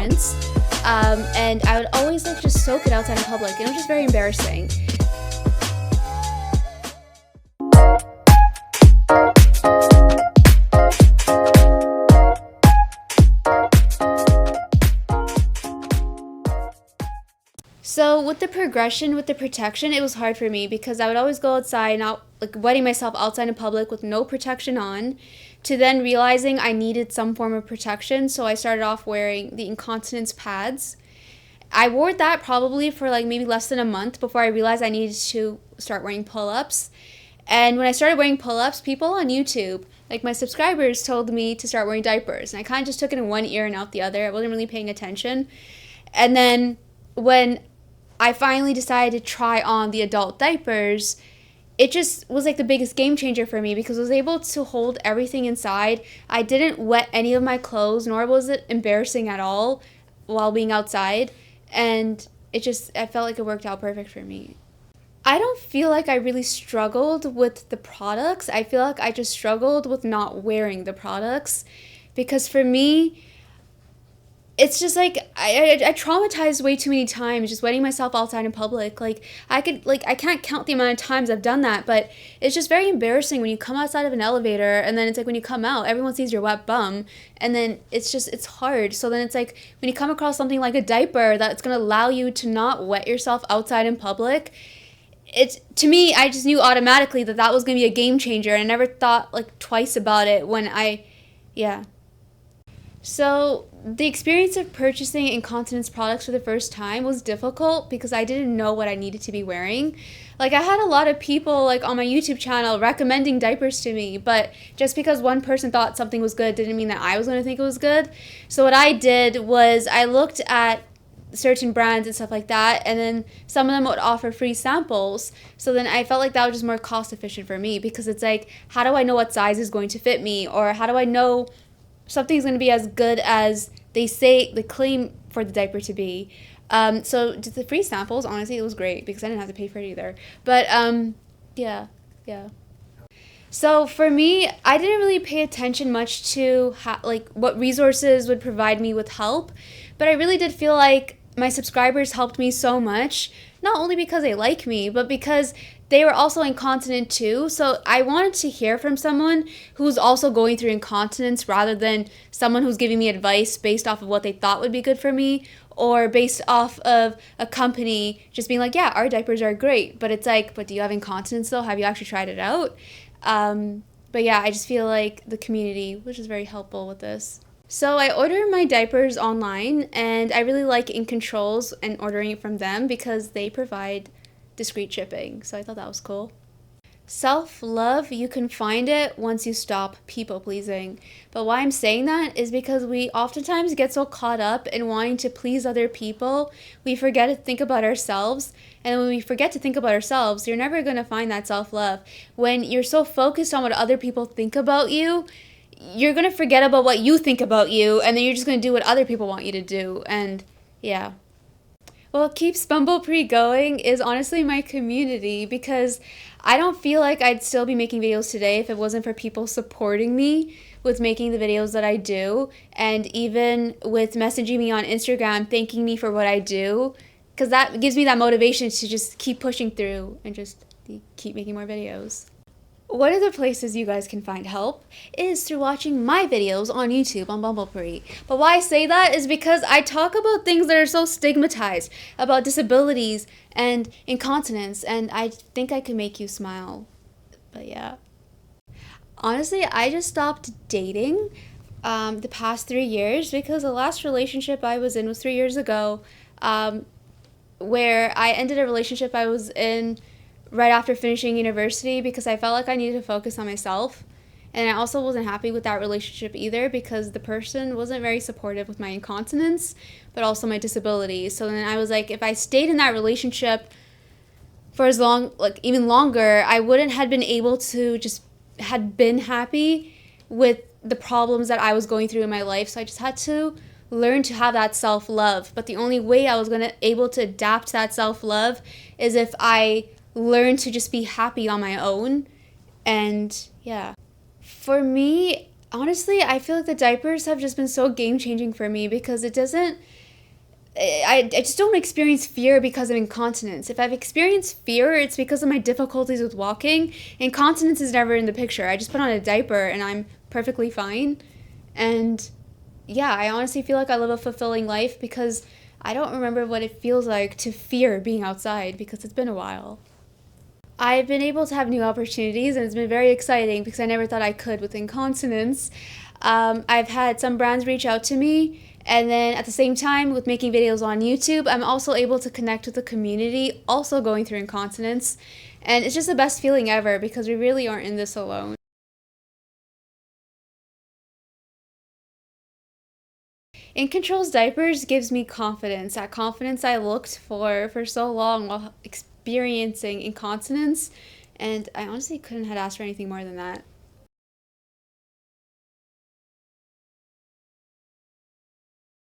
undergarments, and I would always like just soak it outside in public, and it was just very embarrassing. So with the progression, with the protection, it was hard for me because I would always go outside, not like wetting myself outside in public with no protection on, to then realizing I needed some form of protection. So I started off wearing the Incontinence pads. I wore that probably for like maybe less than a month before I realized I needed to start wearing pull-ups. And when I started wearing pull-ups, people on YouTube, like my subscribers, told me to start wearing diapers. And I kind of just took it in one ear and out the other. I wasn't really paying attention. And then when I finally decided to try on the adult diapers, it just was like the biggest game changer for me because I was able to hold everything inside. I didn't wet any of my clothes, nor was it embarrassing at all while being outside. And I felt like it worked out perfect for me. I don't feel like I really struggled with the products. I feel like I just struggled with not wearing the products because for me, it's just like I traumatized way too many times just wetting myself outside in public. I can't count the amount of times I've done that, but it's just very embarrassing when you come outside of an elevator and then it's like when you come out, everyone sees your wet bum, and then it's hard. So then it's like when you come across something like a diaper that's going to allow you to not wet yourself outside in public, to me, I just knew automatically that was going to be a game changer, and I never thought like twice about it yeah. So the experience of purchasing incontinence products for the first time was difficult because I didn't know what I needed to be wearing. Like I had a lot of people like on my YouTube channel recommending diapers to me, but just because one person thought something was good didn't mean that I was going to think it was good. So what I did was I looked at certain brands and stuff like that, and then some of them would offer free samples. So then I felt like that was just more cost efficient for me because it's like, how do I know what size is going to fit me, or how do I know something's going to be as good as they claim for the diaper to be. So just the free samples, honestly, it was great because I didn't have to pay for it either. But yeah. So for me, I didn't really pay attention much to what resources would provide me with help, but I really did feel like my subscribers helped me so much, not only because they like me, but because they were also incontinent too. So I wanted to hear from someone who's also going through incontinence rather than someone who's giving me advice based off of what they thought would be good for me, or based off of a company just being like, yeah, our diapers are great. But it's like, but do you have incontinence though? Have you actually tried it out? But yeah, I just feel like the community was just very helpful with this. So I ordered my diapers online, and I really like InControls and ordering it from them because they provide discreet shipping. So I thought that was cool. Self-love, you can find it once you stop people-pleasing. But why I'm saying that is because we oftentimes get so caught up in wanting to please other people, we forget to think about ourselves. And when we forget to think about ourselves, you're never going to find that self-love. When you're so focused on what other people think about you, you're going to forget about what you think about you, and then you're just going to do what other people want you to do. And yeah. What keeps Bumble Pree going is honestly my community, because I don't feel like I'd still be making videos today if it wasn't for people supporting me with making the videos that I do, and even with messaging me on Instagram, thanking me for what I do, because that gives me that motivation to just keep pushing through and just keep making more videos. One of the places you guys can find help is through watching my videos on YouTube on Bumble Pree. But why I say that is because I talk about things that are so stigmatized, about disabilities and incontinence, and I think I can make you smile. But yeah. Honestly, I just stopped dating the past 3 years because the last relationship I was in was 3 years ago, where I ended a relationship I was in right after finishing university because I felt like I needed to focus on myself. And I also wasn't happy with that relationship either because the person wasn't very supportive with my incontinence, but also my disability. So then I was like, if I stayed in that relationship for as long, like even longer, I wouldn't have been able to just had been happy with the problems that I was going through in my life. So I just had to learn to have that self-love. But the only way I was able to adapt that self-love is if I learn to just be happy on my own. And yeah, for me, Honestly, I feel like the diapers have just been so game changing for me because it doesn't. I just don't experience fear because of incontinence. If I've experienced fear, it's because of my difficulties with walking. Incontinence is never in the picture. I just put on a diaper and I'm perfectly fine. And yeah, I honestly feel like I live a fulfilling life because I don't remember what it feels like to fear being outside because it's been a while. I've been able to have new opportunities and it's been very exciting because I never thought I could with incontinence. I've had some brands reach out to me, and then at the same time, with making videos on YouTube, I'm also able to connect with the community also going through incontinence. And it's just the best feeling ever because we really aren't in this alone. InControl's diapers gives me confidence, that confidence I looked for so long while experiencing incontinence, and I honestly couldn't have asked for anything more than that.